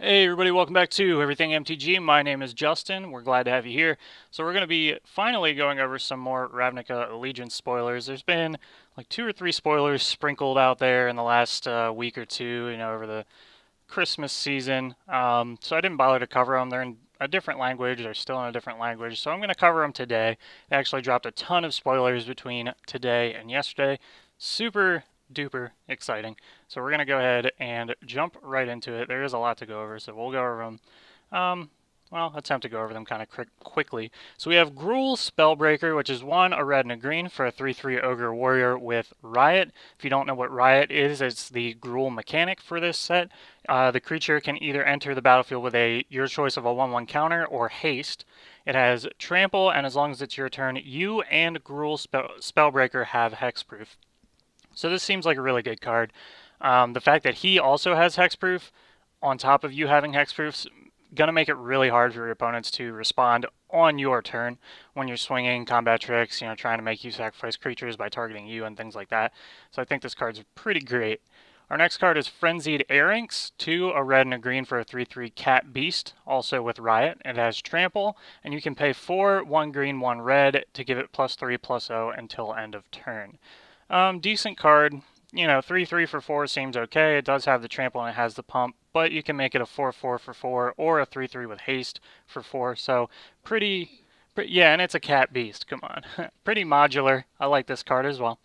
Hey everybody, welcome back to Everything MTG. My name is Justin. We're glad to have you here. So we're going to be finally going over some more Ravnica Allegiance spoilers. There's been like 2 or 3 spoilers sprinkled out there in the last week or two, over the Christmas season. So I didn't bother to cover them. They're in a different language. They're still in a different language. So I'm going to cover them today. They actually dropped a ton of spoilers between today and yesterday. Super duper exciting. So we're going to go ahead and jump right into it. There is a lot to go over, so we'll go over them. Attempt to go over them kind of quickly. So we have Gruul Spellbreaker, which is a red and a green for a 3/3 Ogre Warrior with Riot. If you don't know what Riot is, it's the Gruul mechanic for this set. The creature can either enter the battlefield with your choice of a 1/1 counter or haste. It has trample, and as long as it's your turn, you and Gruul Spellbreaker have hexproof. So this seems like a really good card. The fact that he also has hexproof on top of you having hexproof's gonna make it really hard for your opponents to respond on your turn when you're swinging combat tricks, trying to make you sacrifice creatures by targeting you and things like that. So I think this card's pretty great. Our next card is Frenzied Airynx, 2, a red and a green for a 3/3 Cat Beast, also with Riot. It has Trample, and you can pay 4, 1 green, 1 red to give it +3/+0 until end of turn. Decent card. 3/3 for 4 seems okay. It does have the trample and it has the pump, but you can make it a 4/4 for 4 or a 3/3 with haste for 4. So yeah, and it's a cat beast. Come on. Pretty modular. I like this card as well.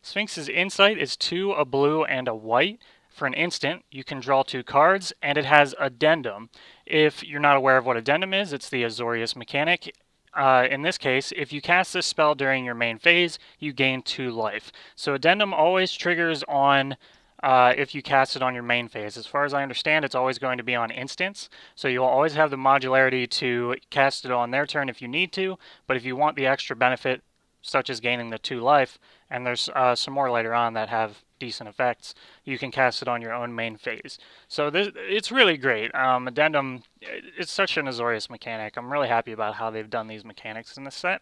Sphinx's Insight is 2, a blue, and a white. For an instant, you can draw 2 cards, and it has Addendum. If you're not aware of what Addendum is, it's the Azorius mechanic. In this case, if you cast this spell during your main phase, you gain 2 life. So Addendum always triggers on if you cast it on your main phase. As far as I understand, it's always going to be on instants, so you'll always have the modularity to cast it on their turn if you need to, but if you want the extra benefit, such as gaining the 2 life, and there's some more later on that have decent effects, you can cast it on your own main phase. So it's really great. Addendum, it's such an Azorius mechanic. I'm really happy about how they've done these mechanics in this set.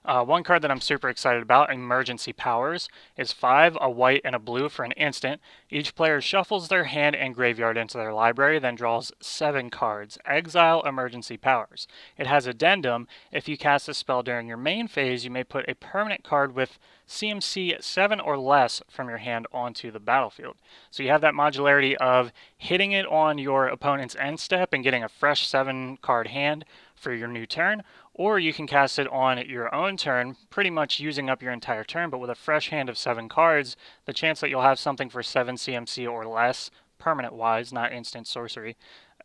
One card that I'm super excited about, Emergency Powers, is 5, a white, and a blue for an instant. Each player shuffles their hand and graveyard into their library, then draws 7 cards. Exile Emergency Powers. It has Addendum. If you cast a spell during your main phase, you may put a permanent card with CMC 7 or less from your hand onto the battlefield. So you have that modularity of hitting it on your opponent's end step and getting a fresh 7-card hand for your new turn, or you can cast it on your own turn, pretty much using up your entire turn, but with a fresh hand of 7 cards, the chance that you'll have something for 7 CMC or less, permanent-wise, not instant sorcery,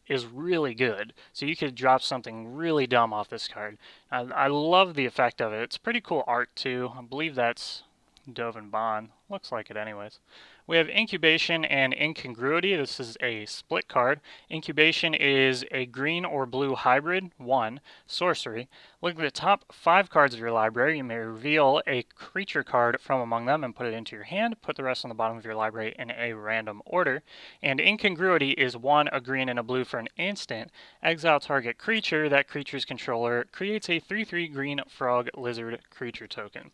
is really good. So you could drop something really dumb off this card. I love the effect of it. It's pretty cool art, too. I believe that's Dovin Bond. Looks like it anyways. We have Incubation and Incongruity. This is a split card. Incubation is a green or blue hybrid, 1, sorcery. Look at the top 5 cards of your library. You may reveal a creature card from among them and put it into your hand. Put the rest on the bottom of your library in a random order. And Incongruity is 1, a green and a blue for an instant. Exile target creature. That creature's controller creates a 3/3 green frog lizard creature token.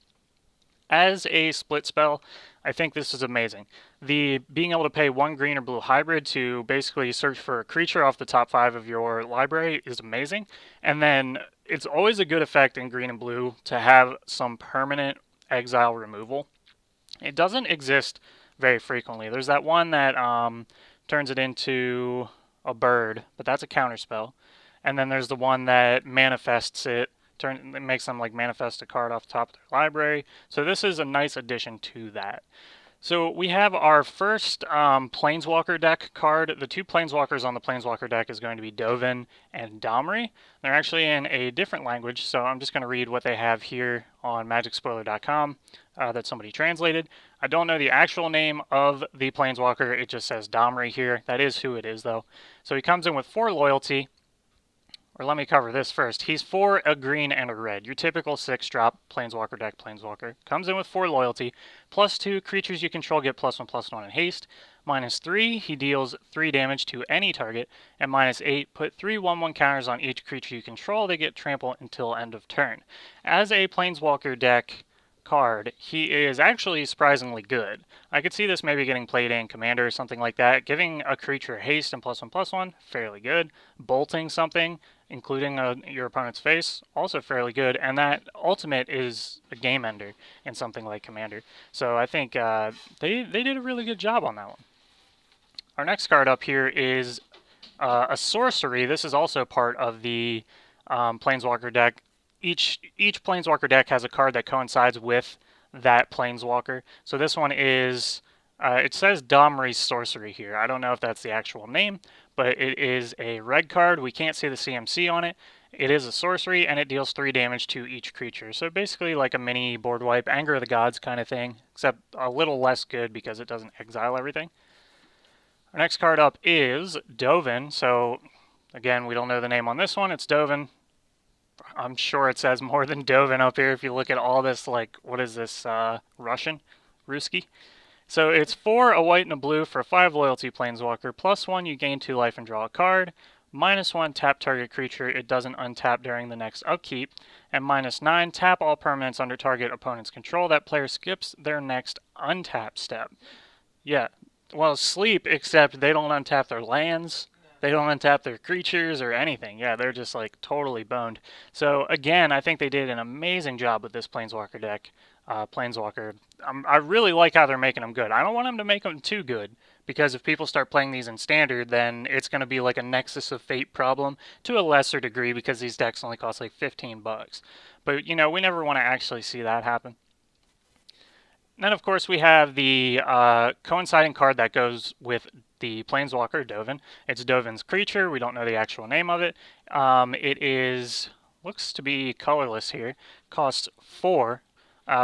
As a split spell, I think this is amazing. The being able to pay 1 green or blue hybrid to basically search for a creature off the top 5 of your library is amazing. And then it's always a good effect in green and blue to have some permanent exile removal. It doesn't exist very frequently. There's that one that turns it into a bird, but that's a counterspell. And then there's the one that manifests it. It makes them like manifest a card off the top of their library. So this is a nice addition to that. So we have our first Planeswalker deck card. The 2 Planeswalkers on the Planeswalker deck is going to be Dovin and Domri. They're actually in a different language, so I'm just going to read what they have here on MagicSpoiler.com that somebody translated. I don't know the actual name of the Planeswalker. It just says Domri here. That is who it is, though. So he comes in with 4 loyalty. Or let me cover this first. He's 4, a green, and a red. Your typical 6-drop Planeswalker deck Planeswalker. Comes in with 4 loyalty. +2, creatures you control get +1/+1 in haste. -3, he deals 3 damage to any target. And -8, put 3 1/1 counters on each creature you control. They get trample until end of turn. As a Planeswalker deck card, he is actually surprisingly good. I could see this maybe getting played in Commander or something like that. Giving a creature haste and +1/+1, fairly good. Bolting something, including your opponent's face, also fairly good. And that ultimate is a game ender in something like Commander. So I think they did a really good job on that one. Our next card up here is a sorcery. This is also part of the Planeswalker deck. Each Planeswalker deck has a card that coincides with that Planeswalker. So this one is, it says Domri's Sorcery here. I don't know if that's the actual name, but it is a red card. We can't see the CMC on it. It is a sorcery, and it deals 3 damage to each creature. So basically like a mini board wipe, Anger of the Gods kind of thing, except a little less good because it doesn't exile everything. Our next card up is Dovin. So again, we don't know the name on this one. It's Dovin. I'm sure it says more than Dovin up here if you look at all this, like, what is this, Russian? Ruski? So it's 4, a white and a blue for a 5 loyalty Planeswalker. +1, you gain 2 life and draw a card. -1, tap target creature. It doesn't untap during the next upkeep. And -9, tap all permanents under target opponent's control. That player skips their next untap step. Yeah, well, sleep, except they don't untap their lands. They don't untap their creatures or anything. Yeah, they're just like totally boned. So again, I think they did an amazing job with this Planeswalker deck. Planeswalker, I really like how they're making them good. I don't want them to make them too good, because if people start playing these in Standard, then it's going to be like a Nexus of Fate problem to a lesser degree, because these decks only cost like 15 bucks. But, you know, we never want to actually see that happen. And then, of course, we have the coinciding card that goes with the Planeswalker, Dovin. It's Dovin's creature. We don't know the actual name of it. It is, looks to be colorless here. Costs 4.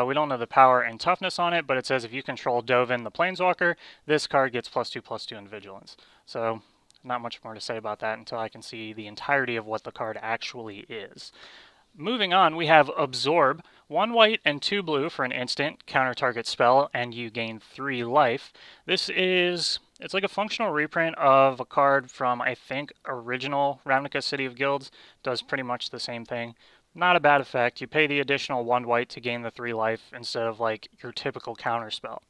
We don't know the power and toughness on it, but it says if you control Dovin, the Planeswalker, this card gets +2/+2 in Vigilance. So not much more to say about that until I can see the entirety of what the card actually is. Moving on, we have Absorb. 1 white and 2 blue for an instant, counter target spell, and you gain 3 life. This is, it's like a functional reprint of a card from, I think, original Ravnica City of Guilds. Does pretty much the same thing. Not a bad effect. You pay the additional 1 white to gain the 3 life instead of like your typical counter spell.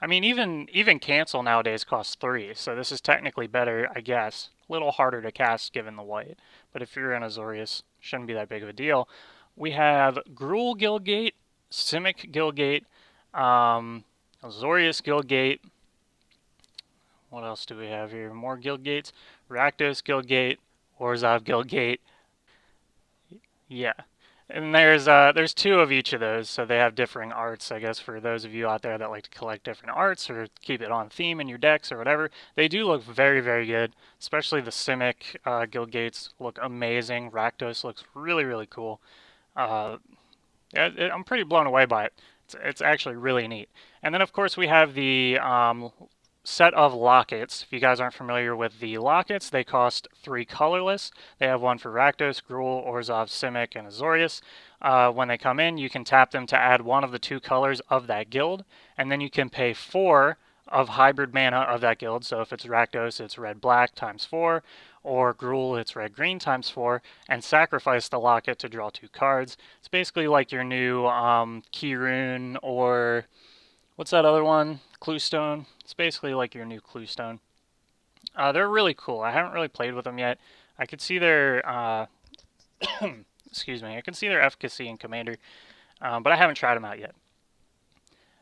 I mean, even cancel nowadays costs 3, so this is technically better, I guess. A little harder to cast given the white, but if you're in Azorius, shouldn't be that big of a deal. We have Gruul Guildgate, Simic Guildgate, Azorius Guildgate. What else do we have here? More Guildgates. Rakdos Guildgate, Orzhov Guildgate. Yeah. And there's 2 of each of those, so they have differing arts, I guess, for those of you out there that like to collect different arts or keep it on theme in your decks or whatever. They do look very, very good, especially the Simic Guildgates look amazing. Rakdos looks really, really cool. I'm pretty blown away by it. It's actually really neat. And then, of course, we have the set of lockets. If you guys aren't familiar with the lockets, they cost 3 colorless. They have one for Rakdos, Gruul, Orzhov, Simic, and Azorius. When they come in, you can tap them to add one of the 2 colors of that guild, and then you can pay 4 of hybrid mana of that guild. So if it's Rakdos, it's red-black times 4, or Gruul, it's red-green times 4, and sacrifice the locket to draw 2 cards. It's basically like your new Keyrune, or what's that other one? Cluestone. It's basically like your new Cluestone. They're really cool. I haven't really played with them yet. I could see their excuse me. I can see their efficacy in Commander, but I haven't tried them out yet.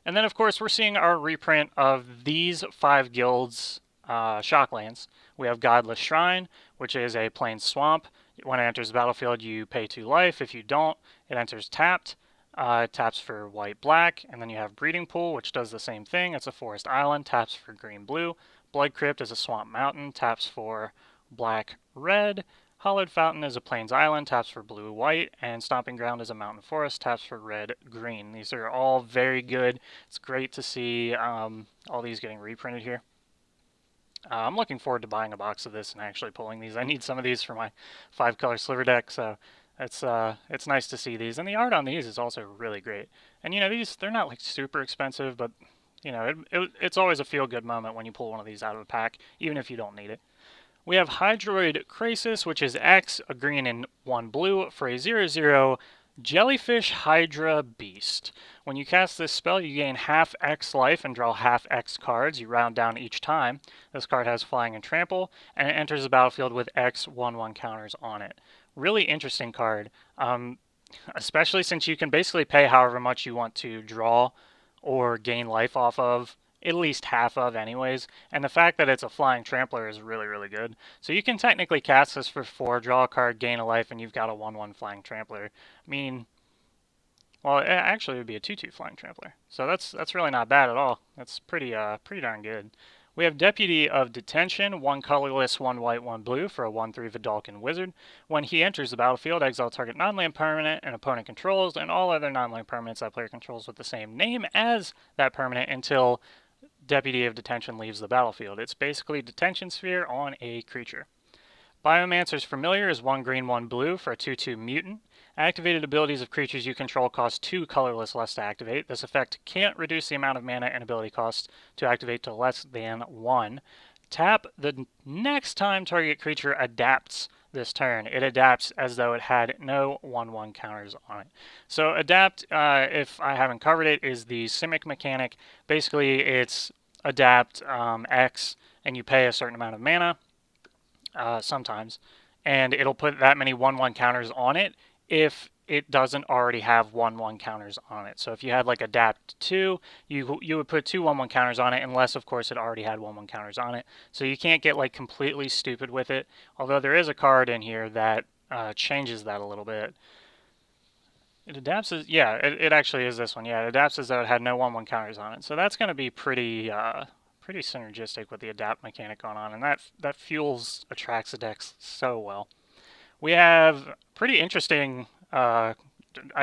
And then, of course, we're seeing our reprint of these 5 guilds' shocklands. We have Godless Shrine, which is a plain swamp. When it enters the battlefield, you pay 2 life. If you don't, it enters tapped. It taps for white-black, and then you have Breeding Pool, which does the same thing. It's a forest island, taps for green-blue. Blood Crypt is a swamp mountain, taps for black-red. Hollowed Fountain is a plains island, taps for blue-white. And Stomping Ground is a mountain forest, taps for red-green. These are all very good. It's great to see all these getting reprinted here. I'm looking forward to buying a box of this and actually pulling these. I need some of these for my 5-color sliver deck, so it's nice to see these, and the art on these is also really great. And you know, they're not like super expensive, but you know, it's always a feel-good moment when you pull one of these out of a pack, even if you don't need it. We have Hydroid Krasis, which is X, a green and 1 blue for a 0/0 Jellyfish Hydra Beast. When you cast this spell, you gain half X life and draw half X cards. You round down each time. This card has Flying and Trample, and it enters the battlefield with X 1/1 counters on it. Really interesting card, especially since you can basically pay however much you want to draw or gain life off of, at least half of anyways, and the fact that it's a Flying Trampler is really, really good. So you can technically cast this for 4, draw a card, gain a life, and you've got a 1/1 Flying Trampler. I mean, well, actually it would be a 2/2 Flying Trampler. So that's really not bad at all. That's pretty darn good. We have Deputy of Detention, 1 colorless, 1 white, 1 blue for a 1/3 Vidalcan wizard. When he enters the battlefield, exile target non-land permanent an opponent controls, and all other non-land permanents that player controls with the same name as that permanent until Deputy of Detention leaves the battlefield. It's basically Detention Sphere on a creature. Biomancer's Familiar is 1 green, 1 blue for a 2/2 mutant. Activated abilities of creatures you control cost 2 colorless less to activate. This effect can't reduce the amount of mana and ability cost to activate to less than 1. Tap the next time target creature adapts this turn. It adapts as though it had no 1/1 counters on it. So adapt, if I haven't covered it, is the Simic mechanic. Basically, it's adapt X, and you pay a certain amount of mana. Sometimes, and it'll put that many 1/1 counters on it if it doesn't already have 1/1 counters on it. So if you had like adapt 2, you would put 2 1/1 counters on it, unless of course it already had 1/1 counters on it. So you can't get like completely stupid with it, although there is a card in here that changes that a little bit. It adapts as, yeah, it actually is this one. Yeah, it adapts as though it had no 1/1 counters on it. So that's going to be pretty synergistic with the adapt mechanic going on, and that fuels Atraxa decks so well. We have pretty interesting, I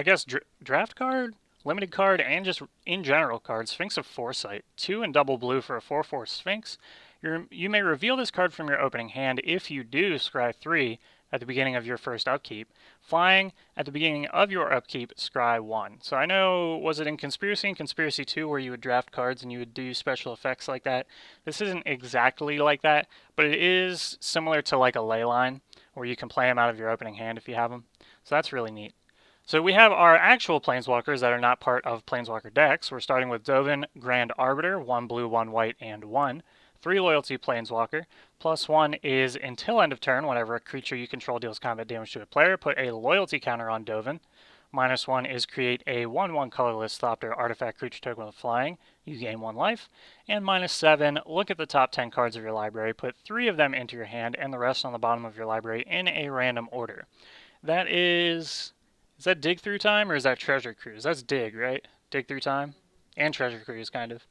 guess, draft card, limited card, and just in general card. Sphinx of Foresight, 2 and double blue for a 4/4 Sphinx. You may reveal this card from your opening hand. If you do, scry 3 at the beginning of your first upkeep. Flying, at the beginning of your upkeep, scry 1. So I know, was it in Conspiracy and Conspiracy 2 where you would draft cards and you would do special effects like that? This isn't exactly like that, but it is similar to like a Leyline, where you can play them out of your opening hand if you have them. So that's really neat. So we have our actual Planeswalkers that are not part of Planeswalker decks. We're starting with Dovin, Grand Arbiter, 1 blue, 1 white, and 1. 3 loyalty Planeswalker. +1 is until end of turn, whenever a creature you control deals combat damage to a player, put a loyalty counter on Dovin. -1 is create a 1/1 colorless Thopter artifact creature token with flying. You gain 1 life. And -7, look at the top 10 cards of your library, put 3 of them into your hand, and the rest on the bottom of your library in a random order. That is that Dig Through Time or is that Treasure Cruise? That's Dig, right? Dig Through Time and Treasure Cruise, kind of.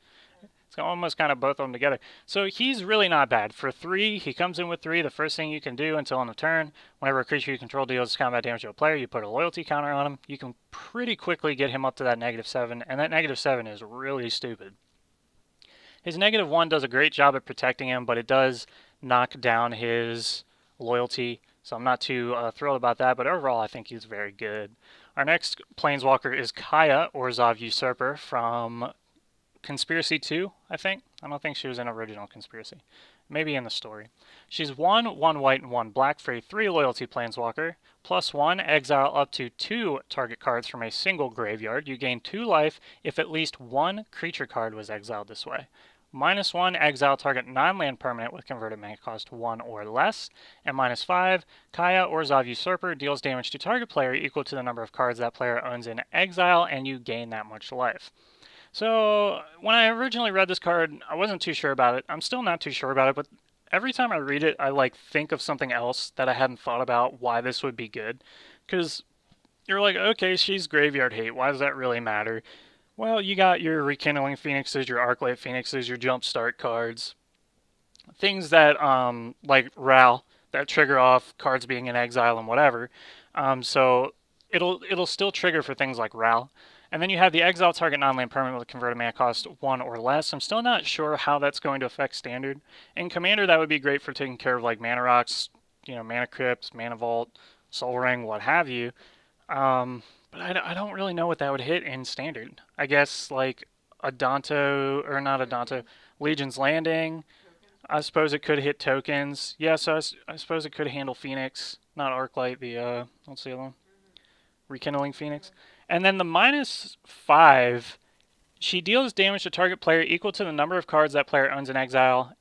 It's almost kind of both of them together. So he's really not bad. For 3, he comes in with 3. The first thing you can do until end of turn, whenever a creature you control deals combat damage to a player, you put a loyalty counter on him. You can pretty quickly get him up to that -7, and that -7 is really stupid. His -1 does a great job at protecting him, but it does knock down his loyalty, so I'm not too thrilled about that, but overall I think he's very good. Our next Planeswalker is Kaya, Orzhov Usurper, from Conspiracy 2, I think. I don't think she was in original Conspiracy. Maybe in the story. She's 1 white, and 1 black for a 3 loyalty Planeswalker. +1, exile up to 2 target cards from a single graveyard. You gain 2 life if at least 1 creature card was exiled this way. -1, exile target non-land permanent with converted mana cost 1 or less. And -5, Kaya, Orzhov Usurper, deals damage to target player equal to the number of cards that player owns in exile, and you gain that much life. So when I originally read this card, I wasn't too sure about it. I'm still not too sure about it, but every time I read it, I like think of something else that I hadn't thought about why this would be good. Because you're like, okay, she's graveyard hate. Why does that really matter? Well, you got your Rekindling Phoenixes, your Arclight Phoenixes, your Jumpstart cards. Things that, like Ral, that trigger off cards being in exile and whatever. So it'll still trigger for things like Ral. And then you have the exile target non-land permanent with converted mana cost 1 or less. I'm still not sure how that's going to affect Standard. In Commander, that would be great for taking care of like Mana Rocks, Mana Crypts, Mana Vault, Soul Ring, what have you. But I don't really know what that would hit in Standard. I guess like Adanto, or not Adanto, Legion's Landing. I suppose it could hit tokens. Yeah, so I suppose it could handle Phoenix, not Arclight, what's the other one? Rekindling Phoenix. And then the -5, she deals damage to target player equal to the number of cards that player owns in exile,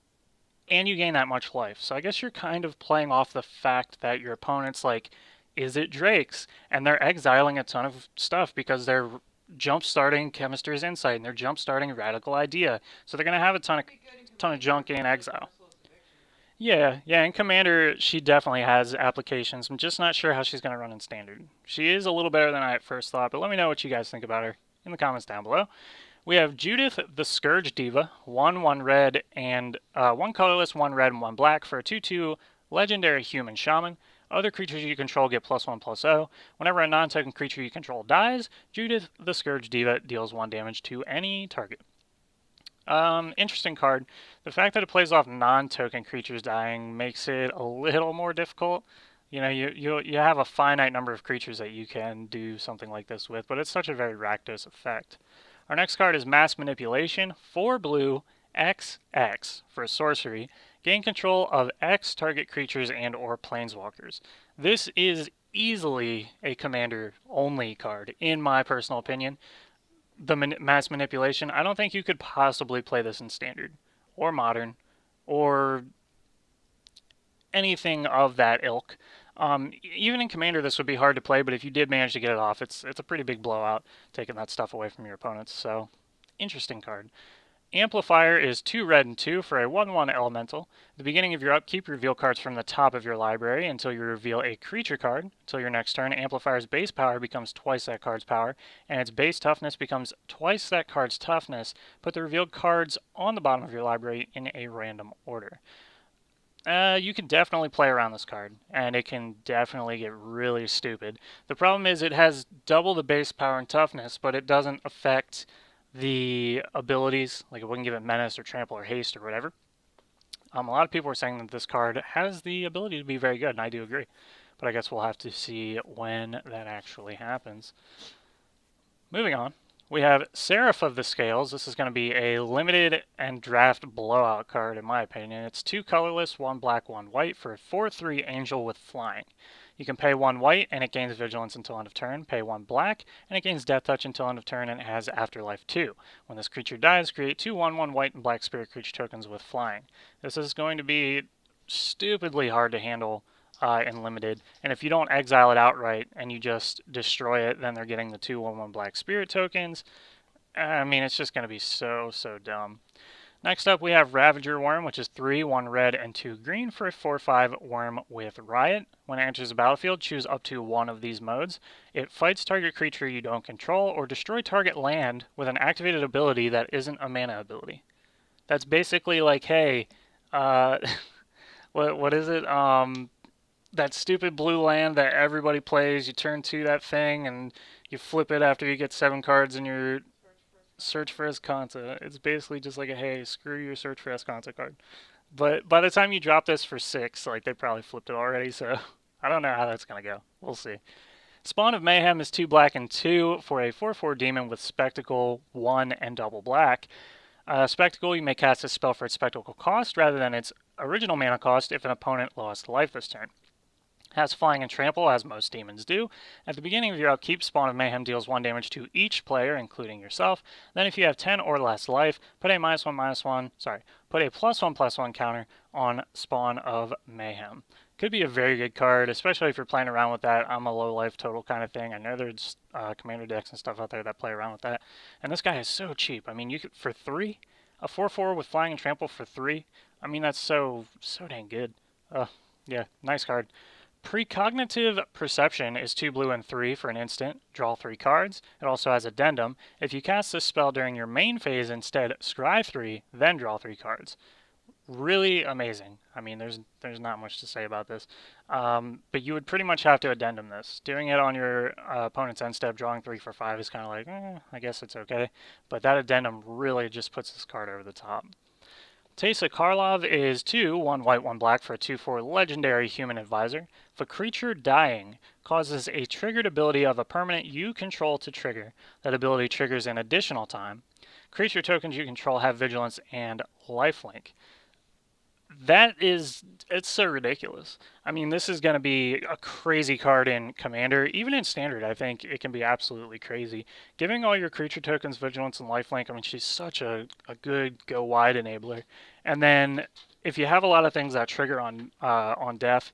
and you gain that much life. So I guess you're kind of playing off the fact that your opponent's like, is it Drake's? And they're exiling a ton of stuff because they're jump-starting Chemistry's Insight, and they're jump-starting Radical Idea. So they're going to have a ton of junk in exile. Yeah, yeah, in Commander, she definitely has applications. I'm just not sure how she's going to run in Standard. She is a little better than I at first thought, but let me know what you guys think about her in the comments down below. We have Judith the Scourge Diva, 1 red, and 1 colorless, 1 red, and 1 black for a 2/2 legendary human shaman. Other creatures you control get +1/+0. Whenever a non-token creature you control dies, Judith the Scourge Diva deals 1 damage to any target. Interesting card. The fact that it plays off non-token creatures dying makes it a little more difficult. You know, you have a finite number of creatures that you can do something like this with, but it's such a very Rakdos effect. Our next card is Mass Manipulation, 4 blue, XX for a sorcery. Gain control of X target creatures and or planeswalkers. This is easily a commander-only card, in my personal opinion. The Mass Manipulation, I don't think you could possibly play this in Standard, or Modern, or anything of that ilk. Even in Commander, this would be hard to play, but if you did manage to get it off, it's a pretty big blowout, taking that stuff away from your opponents. So, interesting card. Amplifier is 2 red and 2 for a 1/1 elemental. At the beginning of your upkeep, reveal cards from the top of your library until you reveal a creature card. Until your next turn, Amplifier's base power becomes twice that card's power, and its base toughness becomes twice that card's toughness. Put the revealed cards on the bottom of your library in a random order. You can definitely play around this card, and it can definitely get really stupid. The problem is it has double the base power and toughness, but it doesn't affect the abilities, like it wouldn't give it Menace or Trample or Haste or whatever. A lot of people are saying that this card has the ability to be very good, and I do agree. But I guess we'll have to see when that actually happens. Moving on. We have Seraph of the Scales. This is going to be a limited and draft blowout card, in my opinion. It's 2 colorless, 1 black, 1 white for a 4/3 angel with flying. You can pay 1 white, and it gains vigilance until end of turn. Pay 1 black, and it gains death touch until end of turn, and it has Afterlife 2. When this creature dies, create 2 1/1 white and black spirit creature tokens with flying. This is going to be stupidly hard to handle in limited, and if you don't exile it outright and you just destroy it, then they're getting the 2 1/1 black spirit tokens. I mean, it's just going to be so dumb. Next up, we have Ravager Worm, which is 3, 1 red, and 2 green for a 4/5 worm with Riot. When it enters the battlefield, choose up to one of these modes. It fights target creature you don't control, or destroy target land with an activated ability that isn't a mana ability. That's basically like, hey, what is it? That stupid blue land that everybody plays, you turn to that thing and you flip it after you get 7 cards in your Search for Escanta. It's basically just like a, hey, screw your Search for Escanta card. But by the time you drop this for 6, like, they probably flipped it already, so I don't know how that's going to go. We'll see. Spawn of Mayhem is 2 black and 2 for a 4/4 demon with Spectacle, 1 and double black. Spectacle, you may cast a spell for its Spectacle cost rather than its original mana cost if an opponent lost life this turn. Has flying and trample, as most demons do. At the beginning of your upkeep, Spawn of Mayhem deals 1 damage to each player, including yourself. Then if you have 10 or less life, put a +1/+1 counter on Spawn of Mayhem. Could be a very good card, especially if you're playing around with that I'm a low life total kind of thing. I know there's commander decks and stuff out there that play around with that. And this guy is so cheap. I mean, you could, for 3, a 4/4 with flying and trample for 3. I mean, that's so dang good. Yeah, nice card. Precognitive Perception is 2 blue and 3 for an instant. Draw 3 cards. It also has Addendum. If you cast this spell during your main phase instead, scry 3, then draw 3 cards. Really amazing. I mean, there's not much to say about this. But you would pretty much have to Addendum this. Doing it on your opponent's end step, drawing 3 for 5 is kind of like, I guess it's okay. But that Addendum really just puts this card over the top. Teysa Karlov is 2, 1 white, 1 black for a 2/4 legendary human advisor. If a creature dying causes a triggered ability of a permanent you control to trigger, that ability triggers an additional time. Creature tokens you control have vigilance and lifelink. It's so ridiculous. I mean, this is going to be a crazy card in Commander. Even in Standard, I think it can be absolutely crazy. Giving all your creature tokens Vigilance and Lifelink, I mean, she's such a good go wide enabler. And then if you have a lot of things that trigger on death,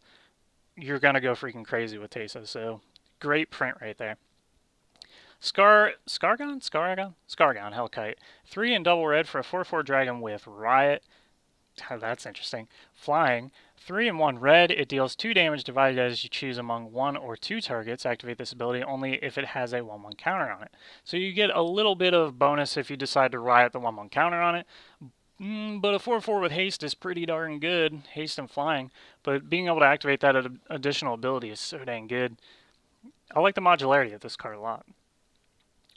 you're going to go freaking crazy with Teysa. So great print right there. Scargon? Hellkite. 3 and double red for a 4/4 dragon with Riot. Oh, that's interesting. Flying. 3 and 1 red. It deals 2 damage divided as you choose among 1 or 2 targets. Activate this ability only if it has a 1/1 counter on it. So you get a little bit of bonus if you decide to riot the 1/1 counter on it. But a 4/4 with haste is pretty darn good. Haste and flying. But being able to activate that additional ability is so dang good. I like the modularity of this card a lot.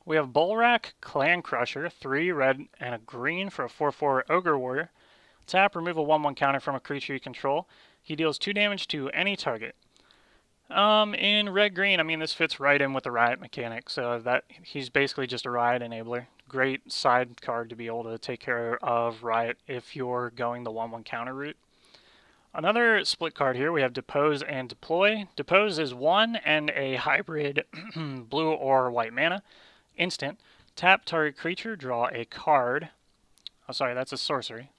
We have Bullrack, Clan Crusher, 3 red and a green for a 4/4 Ogre Warrior. Tap, remove a 1/1 counter from a creature you control. He deals 2 damage to any target. In red-green, I mean, this fits right in with the Riot mechanic, so that he's basically just a Riot enabler. Great side card to be able to take care of Riot if you're going the 1/1 counter route. Another split card here, we have Depose and Deploy. Depose is 1 and a hybrid blue or white mana. Instant. Tap target creature, draw a card. Oh, sorry, that's a sorcery.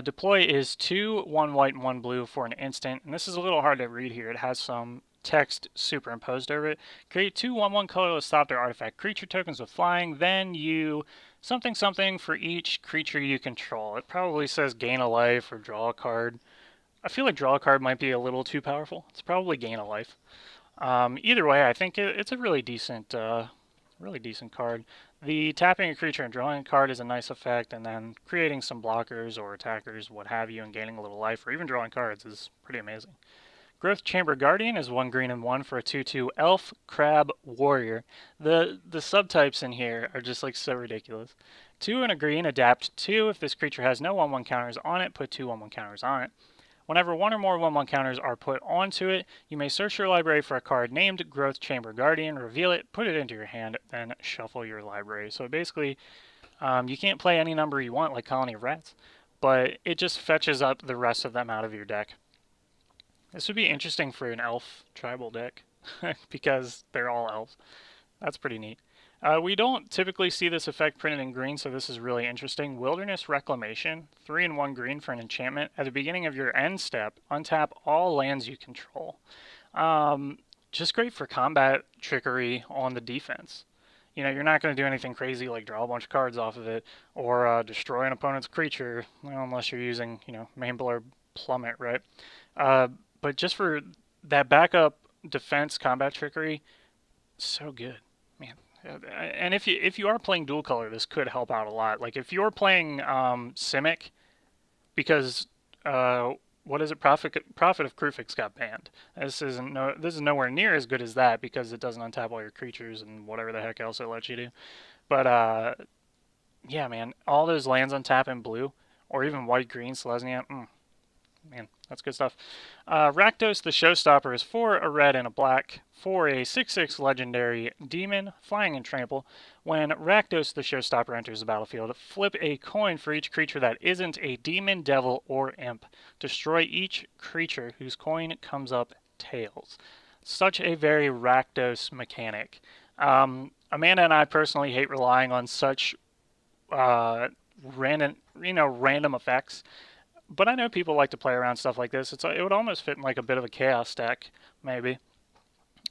Deploy is 2, 1 white and 1 blue for an instant, and this is a little hard to read here. It has some text superimposed over it. Create 2 1/1 colorless stop their artifact creature tokens with flying, then you something for each creature you control. It probably says gain a life or draw a card. I feel like draw a card might be a little too powerful. It's probably gain a life. Either way, I think it's a really decent card. The tapping a creature and drawing a card is a nice effect, and then creating some blockers or attackers, what have you, and gaining a little life, or even drawing cards is pretty amazing. Growth Chamber Guardian is 1 green and 1 for a 2/2 Elf Crab Warrior. The subtypes in here are just like so ridiculous. 2 and a green, adapt 2. If this creature has no 1/1 counters on it, put 2 1/1 counters on it. Whenever 1 or more 1/1 counters are put onto it, you may search your library for a card named Growth Chamber Guardian, reveal it, put it into your hand, then shuffle your library. So basically, you can't play any number you want, like Colony of Rats, but it just fetches up the rest of them out of your deck. This would be interesting for an elf tribal deck, because they're all elves. That's pretty neat. We don't typically see this effect printed in green, so this is really interesting. Wilderness Reclamation, 3 and 1 green for an enchantment. At the beginning of your end step, untap all lands you control. Just great for combat trickery on the defense. You know, you're not going to do anything crazy like draw a bunch of cards off of it or destroy an opponent's creature, well, unless you're using, Maimblur Plummet, right? But just for that backup defense combat trickery, so good, man. And if you are playing dual color, this could help out a lot. Like if you're playing Simic, because what is it? Prophet of Krufix got banned. This is nowhere near as good as that because it doesn't untap all your creatures and whatever the heck else it lets you do. But yeah, man, all those lands untap in blue or even white, green, Selesnya. Man, that's good stuff. Rakdos the Showstopper is 4 a red and a black for a 6/6 legendary demon, flying and trample. When Rakdos the Showstopper enters the battlefield, flip a coin for each creature that isn't a demon, devil, or imp. Destroy each creature whose coin comes up tails. Such a very Rakdos mechanic. Amanda and I personally hate relying on such random effects. But I know people like to play around stuff like this. It would almost fit in like a bit of a chaos deck, maybe.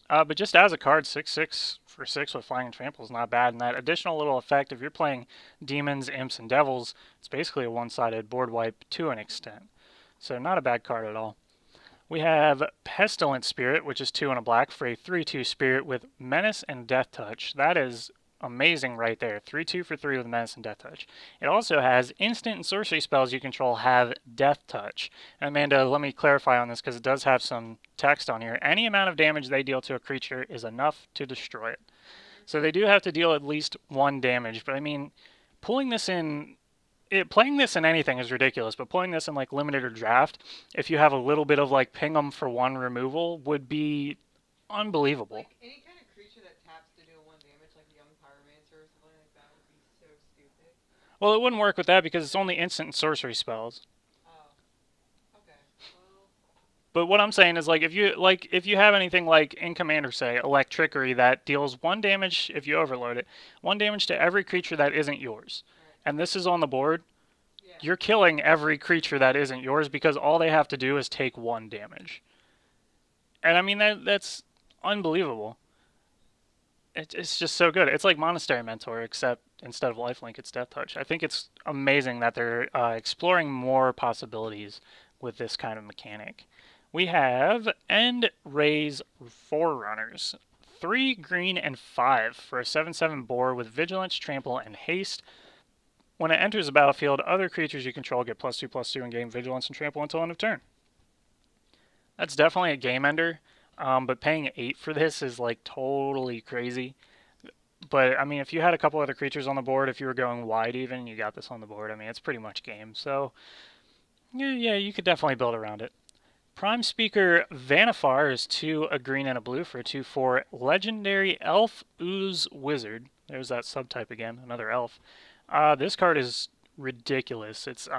But just as a card, 6/6 for 6 with flying and trample is not bad. And that additional little effect, if you're playing demons, imps, and devils, it's basically a one-sided board wipe to an extent. So not a bad card at all. We have Pestilent Spirit, which is 2 and a black for a 3/2 spirit with menace and death touch. That is amazing right there. 3/2 for 3 with menace and death touch. It also has instant and sorcery spells you control have death touch. And Amanda, let me clarify on this because it does have some text on here. Any amount of damage they deal to a creature is enough to destroy it. So they do have to deal at least 1 damage. But I mean, playing this in anything is ridiculous, but pulling this in like limited or draft, if you have a little bit of like ping 'em for 1 removal, would be unbelievable. Like any kind of creature that taps to deal 1 damage, like Young Pyromancer or something like that, would be so stupid. Well, it wouldn't work with that because it's only instant and sorcery spells. Oh. But what I'm saying is, like, if you have anything like in Commander, say Electrickery, that deals 1 damage if you overload it, 1 damage to every creature that isn't yours, Right. and this is on the board, Yeah. you're killing every creature that isn't yours because all they have to do is take 1 damage. And I mean that's unbelievable. It's just so good. It's like Monastery Mentor, except instead of lifelink, it's Death Touch. I think it's amazing that they're exploring more possibilities with this kind of mechanic. We have End Raise Forerunners. 3 green and 5 for a 7/7 boar with Vigilance, Trample, and Haste. When it enters the battlefield, other creatures you control get +2/+2 and gain Vigilance and Trample until end of turn. That's definitely a game ender, but paying 8 for this is like totally crazy. But I mean, if you had a couple other creatures on the board, if you were going wide even, you got this on the board. I mean, it's pretty much game. So yeah, you could definitely build around it. Prime Speaker Vanifar is 2, a green and a blue for a 2/4 legendary elf ooze wizard. There's that subtype again, another elf. This card is ridiculous. It's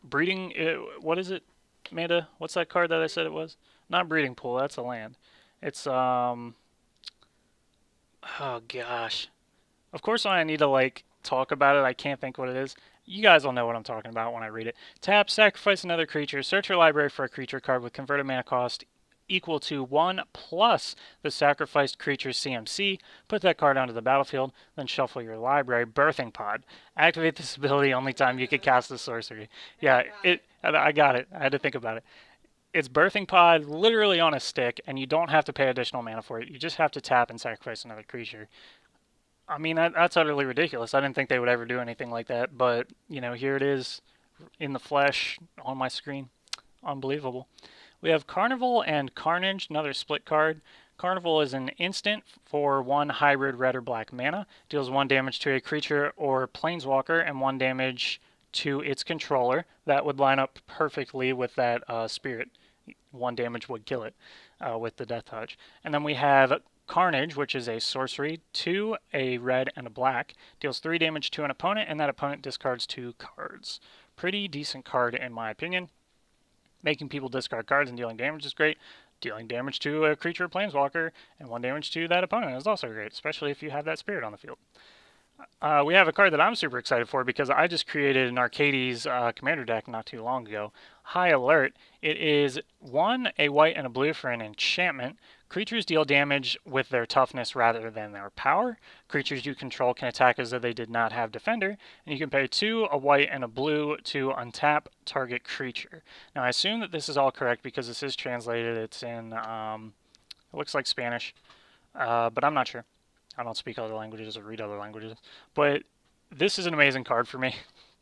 breeding. What is it, Amanda? What's that card that I said it was? Not breeding pool. That's a land. It's Oh gosh. Of course, when I need to like talk about it, I can't think what it is. You guys will know what I'm talking about when I read it. Tap, sacrifice another creature, search your library for a creature card with converted mana cost equal to 1 plus the sacrificed creature's CMC. Put that card onto the battlefield, then shuffle your library. Birthing Pod. Activate this ability only time you can cast the sorcery. Yeah, I got it. I had to think about it. It's Birthing Pod literally on a stick, and you don't have to pay additional mana for it. You just have to tap and sacrifice another creature. I mean, that's utterly ridiculous. I didn't think they would ever do anything like that, but, you know, here it is in the flesh on my screen. Unbelievable. We have Carnival and Carnage, another split card. Carnival is an instant for 1 hybrid red or black mana. Deals 1 damage to a creature or planeswalker and 1 damage to its controller. That would line up perfectly with that spirit. 1 damage would kill it with the Death Touch. And then we have Carnage, which is a sorcery, 2, a red, and a black. Deals 3 damage to an opponent, and that opponent discards 2 cards. Pretty decent card, in my opinion. Making people discard cards and dealing damage is great. Dealing damage to a creature or planeswalker and 1 damage to that opponent is also great, especially if you have that spirit on the field. We have a card that I'm super excited for because I just created an Arcades commander deck not too long ago. High Alert. It is 1, a white, and a blue for an enchantment. Creatures deal damage with their toughness rather than their power. Creatures you control can attack as though they did not have defender. And you can pay 2, a white, and a blue to untap target creature. Now I assume that this is all correct because this is translated. It's in, it looks like Spanish, but I'm not sure. I don't speak other languages or read other languages. But this is an amazing card for me.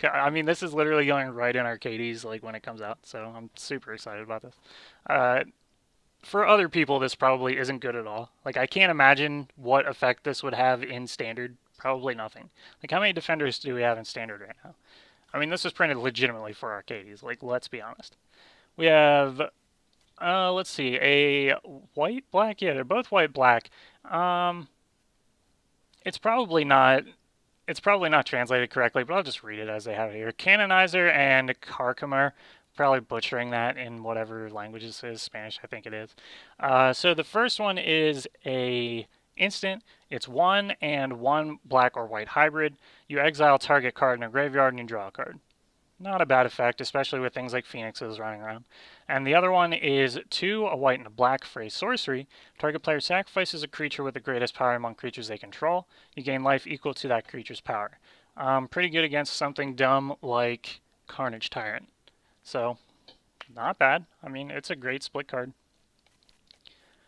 I mean, this is literally going right in Arcades like when it comes out, so I'm super excited about this. For other people, this probably isn't good at all. Like, I can't imagine what effect this would have in Standard. Probably nothing. Like, how many defenders do we have in Standard right now? I mean, this was printed legitimately for Arcades. Like, let's be honest. We have, let's see, a white, black. Yeah, they're both white, black. It's probably not. It's probably not translated correctly, but I'll just read it as they have it here. Canonizer and Carcomer. Probably butchering that in whatever language this is. Spanish, I think it is. So the first one is a instant. It's 1 and 1 black or white hybrid. You exile target card in a graveyard and you draw a card. Not a bad effect, especially with things like Phoenixes running around. And the other one is 2, a white and a black for a sorcery. Target player sacrifices a creature with the greatest power among creatures they control. You gain life equal to that creature's power. Pretty good against something dumb like Carnage Tyrant. So, not bad. I mean, it's a great split card.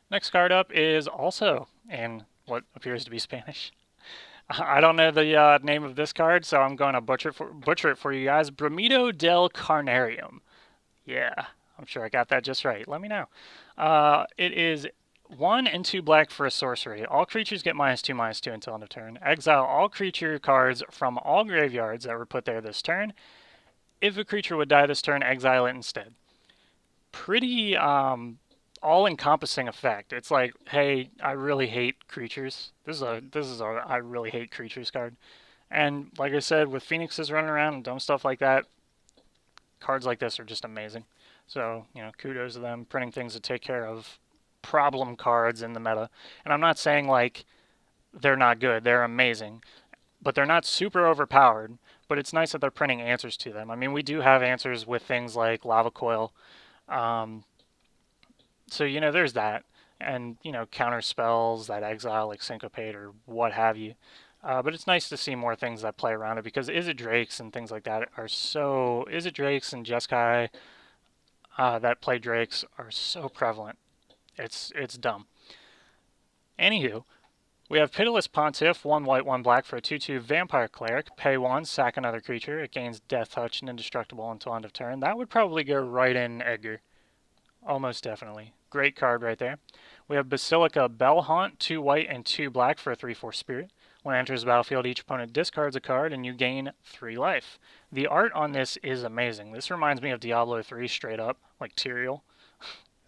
Next card up is also in what appears to be Spanish. I don't know the name of this card, so I'm going to butcher it for you guys. Bramido del Carnarium. Yeah, I'm sure I got that just right. Let me know. It is 1 and 2 black for a sorcery. All creatures get -2/-2 until end of turn. Exile all creature cards from all graveyards that were put there this turn. If a creature would die this turn, exile it instead. Pretty all-encompassing effect. It's like, hey, I really hate creatures. This is a I really hate creatures card. And like I said, with Phoenixes running around and dumb stuff like that, cards like this are just amazing. So, kudos to them printing things that take care of problem cards in the meta. And I'm not saying like they're not good, they're amazing, but they're not super overpowered. But it's nice that they're printing answers to them. I mean, we do have answers with things like Lava Coil. Um, so, there's that. And, counter spells that exile, like Syncopate or what have you. But it's nice to see more things that play around it because Izzet Drakes and things like that are so. Izzet Drakes and Jeskai that play Drakes are so prevalent. It's dumb. Anywho, we have Pitiless Pontiff, 1 white, 1 black for a 2/2 Vampire Cleric. Pay 1, sack another creature. It gains Death Touch and indestructible until end of turn. That would probably go right in Edgar. Almost definitely. Great card right there. We have Basilica Bellhaunt, 2 white and 2 black for a 3/4 Spirit. When it enters the battlefield, each opponent discards a card and you gain 3 life. The art on this is amazing. This reminds me of Diablo 3 straight up, like Tyrael.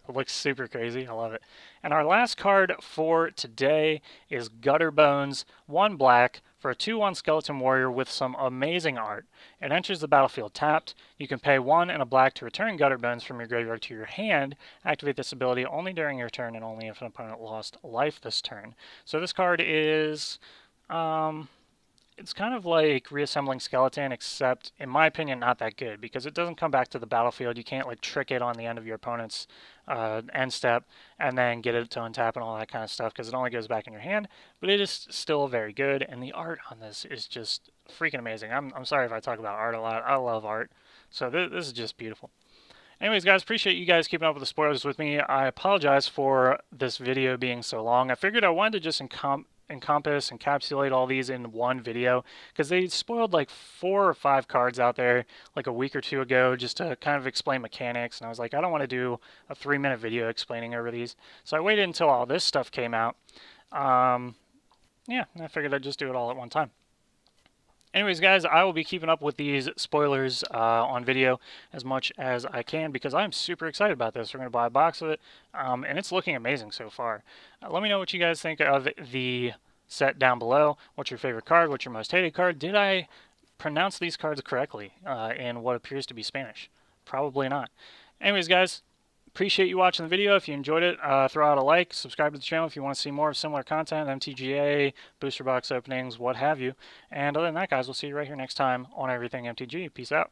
It looks super crazy. I love it. And our last card for today is Gutter Bones, 1 black for a 2/1 Skeleton Warrior with some amazing art. It enters the battlefield tapped. You can pay 1 and a black to return Gutter Bones from your graveyard to your hand. Activate this ability only during your turn and only if an opponent lost life this turn. So this card is it's kind of like Reassembling Skeleton, except, in my opinion, not that good, because it doesn't come back to the battlefield. You can't, like, trick it on the end of your opponent's end step and then get it to untap and all that kind of stuff, because it only goes back in your hand, but it is still very good, and the art on this is just freaking amazing. I'm sorry if I talk about art a lot. I love art, so this is just beautiful. Anyways, guys, appreciate you guys keeping up with the spoilers with me. I apologize for this video being so long. I figured I wanted to just encapsulate all these in one video because they spoiled like 4 or 5 cards out there like a week or 2 ago just to kind of explain mechanics, and I was like, I don't want to do a 3-minute video explaining over these, so I waited until all this stuff came out. Yeah, I figured I'd just do it all at one time. Anyways, guys, I will be keeping up with these spoilers on video as much as I can because I'm super excited about this. We're going to buy a box of it, and it's looking amazing so far. Let me know what you guys think of the set down below. What's your favorite card? What's your most hated card? Did I pronounce these cards correctly in what appears to be Spanish? Probably not. Anyways, guys, appreciate you watching the video. If you enjoyed it, throw out a like, subscribe to the channel if you want to see more of similar content, MTGA, booster box openings, what have you. And other than that, guys, we'll see you right here next time on Everything MTG. Peace out.